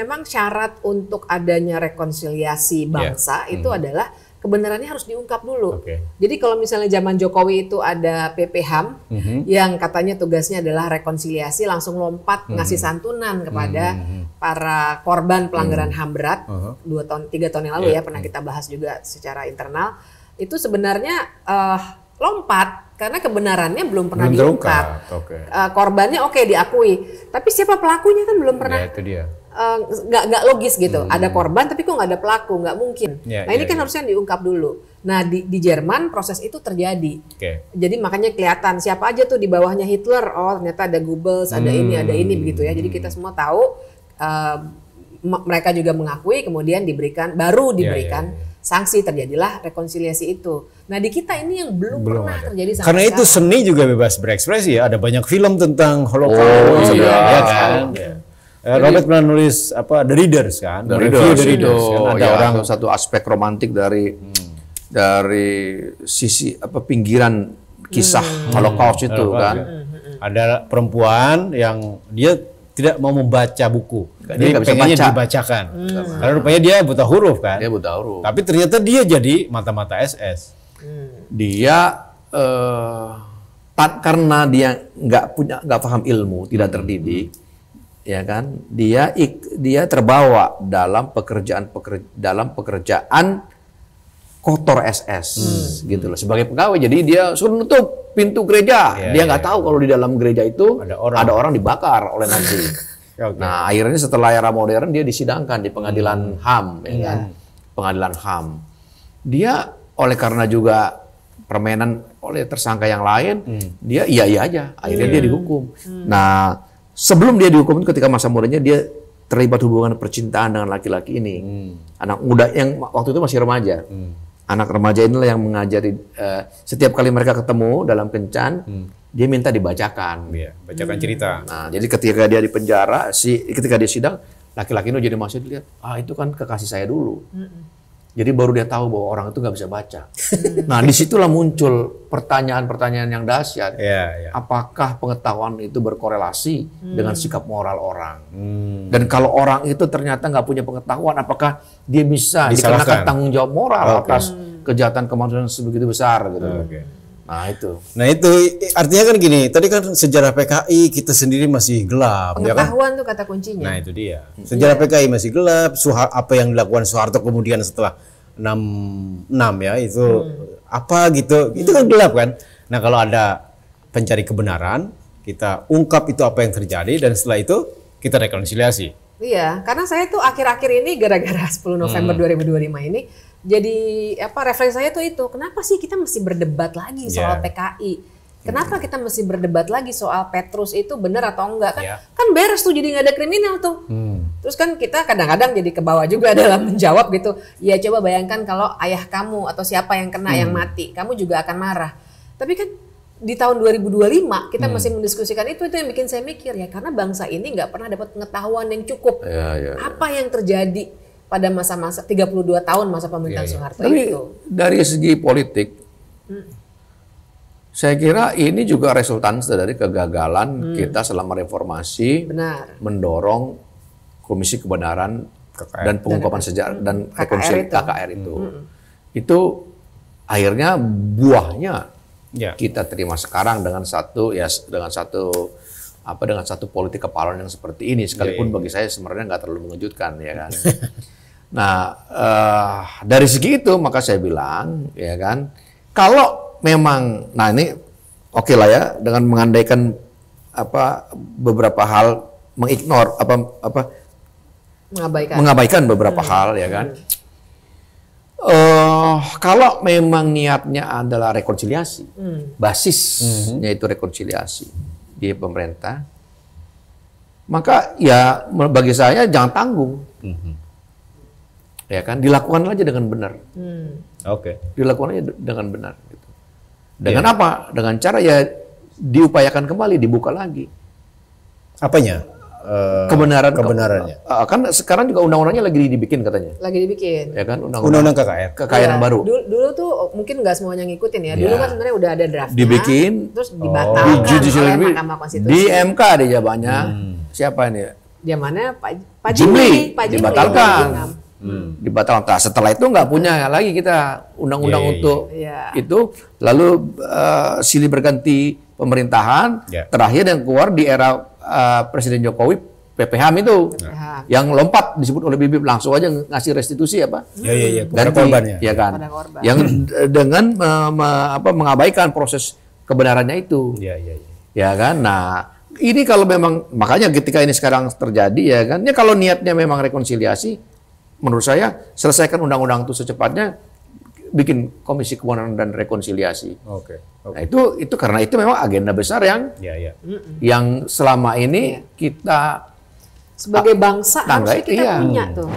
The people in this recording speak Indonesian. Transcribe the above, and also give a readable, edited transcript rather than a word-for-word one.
memang syarat untuk adanya rekonsiliasi bangsa itu adalah kebenarannya harus diungkap dulu. Jadi kalau misalnya zaman Jokowi itu ada PPHAM yang katanya tugasnya adalah rekonsiliasi, langsung lompat ngasih santunan kepada para korban pelanggaran HAM berat 3 tahun yang lalu ya pernah kita bahas juga secara internal. Itu sebenarnya lompat karena kebenarannya belum pernah diungkap. Korbannya diakui, tapi siapa pelakunya kan belum pernah. Itu dia. Nggak logis gitu. Ada korban tapi kok nggak ada pelaku, nggak mungkin. Nah ini kan harusnya diungkap dulu. Nah di Jerman proses itu terjadi. Jadi makanya kelihatan siapa aja tuh di bawahnya Hitler. Oh ternyata ada Goebbels, ada ini begitu ya. Jadi kita semua tahu mereka juga mengakui, kemudian diberikan sanksi, terjadilah rekonsiliasi itu. Nah di kita ini yang belum pernah terjadi sampai karena itu sekarang. seni juga bebas berekspresi ya. Ada banyak film tentang Holocaust, ya kan. Robert pernah nulis The Readers kan, The Readers kan? Ada orang satu aspek romantik dari sisi pinggiran kisah Holocaust itu kan. Ada perempuan yang dia tidak mau membaca buku, dia pengennya dibacakan. Karena rupanya dia buta huruf kan. Dia buta huruf. Tapi ternyata dia jadi mata-mata SS. Dia karena dia nggak paham ilmu, tidak terdidik. Ya kan, dia terbawa dalam pekerjaan kotor SS gitu loh sebagai pegawai. Jadi dia suruh nutup pintu gereja. Dia nggak tahu kalau di dalam gereja itu ada orang dibakar oleh Nazi. Nah akhirnya setelah era modern dia disidangkan di pengadilan HAM, ya kan? Pengadilan HAM. Dia oleh karena juga permainan oleh tersangka yang lain, dia iya aja. Akhirnya dia dihukum. Nah sebelum dia dihukum, ketika masa mudanya dia terlibat hubungan percintaan dengan laki-laki ini. Anak muda yang waktu itu masih remaja. Anak remaja inilah yang mengajari, setiap kali mereka ketemu dalam kencan, dia minta dibacakan. Bacakan cerita. Nah, jadi ketika dia di penjara, ketika dia sidang, laki-laki itu jadi masuk lihat, itu kan kekasih saya dulu. Jadi baru dia tahu bahwa orang itu nggak bisa baca. Nah, disitulah muncul pertanyaan-pertanyaan yang dahsyat. Apakah pengetahuan itu berkorelasi dengan sikap moral orang? Dan kalau orang itu ternyata nggak punya pengetahuan, apakah dia bisa dikenakan tanggung jawab moral atas kejahatan kemanusiaan sebegitu besar? Gitu. Nah itu artinya kan gini. Tadi kan sejarah PKI kita sendiri masih gelap. Pengetahuan tuh kata kuncinya. Nah itu dia. Sejarah PKI masih gelap. Apa yang dilakukan Soeharto kemudian setelah 66 ya itu apa gitu. Itu kan gelap kan. Nah kalau ada pencari kebenaran, kita ungkap itu apa yang terjadi dan setelah itu kita rekonsiliasi. Iya, karena saya tuh akhir-akhir ini gara-gara 10 November 2025 ini jadi referensi saya tuh itu, kenapa sih kita mesti berdebat lagi soal PKI? Kenapa kita mesti berdebat lagi soal Petrus itu benar atau enggak? Kan beres tuh, jadi nggak ada kriminal tuh. Terus kan kita kadang-kadang jadi ke bawah juga dalam menjawab gitu. Ya coba bayangkan kalau ayah kamu atau siapa yang kena yang mati, kamu juga akan marah. Tapi kan di tahun 2025 kita masih mendiskusikan itu yang bikin saya mikir ya, karena bangsa ini nggak pernah dapat pengetahuan yang cukup. Apa yang terjadi pada masa-masa 32 tahun masa pemerintahan Soeharto Tapi itu. Dari segi politik, saya kira ini juga resultans dari kegagalan kita selama reformasi mendorong Komisi Kebenaran dan Pengungkapan Sejarah dan Rekonsiliasi KKR itu. Itu akhirnya buahnya kita terima sekarang dengan satu politik kepaluan yang seperti ini, sekalipun bagi saya sebenarnya nggak terlalu mengejutkan, ya kan. Nah, dari segi itu maka saya bilang, ya kan, kalau memang, nah ini oke lah ya, dengan mengandaikan beberapa hal, mengabaikan beberapa hal, ya kan. Kalau memang niatnya adalah rekonsiliasi, basisnya itu rekonsiliasi di pemerintah, maka ya bagi saya jangan tanggung. Ya kan, dilakukan aja dengan benar. Dilakukan aja dengan benar. Gitu. Dengan apa? Dengan cara ya diupayakan kembali, dibuka lagi. Apanya? Kebenarannya. Kan sekarang juga undang-undangnya lagi dibikin katanya. Lagi dibikin. Ya kan, undang-undang KKR. Kekayaan baru. Dulu tuh mungkin nggak semuanya ngikutin ya. Dulu kan sebenarnya udah ada draftnya. Dibikin. Terus dibatalkan oleh Mahkamah Konstitusi. Di MK ada jawabannya. Siapa ini? zamannya Pak Jimli Jimli dibatalkan. Dibatalkan. Setelah itu nggak punya lagi kita undang-undang untuk itu. Lalu silih berganti pemerintahan. Terakhir yang keluar di era Presiden Jokowi, PPHAM itu yang lompat disebut oleh Bibip, langsung aja ngasih restitusi apa? Kepada korbannya. Ya kan. Yang dengan mengabaikan proses kebenarannya itu. Ya kan. Nah, ini kalau memang makanya ketika ini sekarang terjadi ya kan, ya kalau niatnya memang rekonsiliasi, menurut saya selesaikan undang-undang itu secepatnya, bikin komisi kebenaran dan rekonsiliasi. Nah, itu karena itu memang agenda besar yang selama ini kita sebagai bangsa harus kita punya tuh.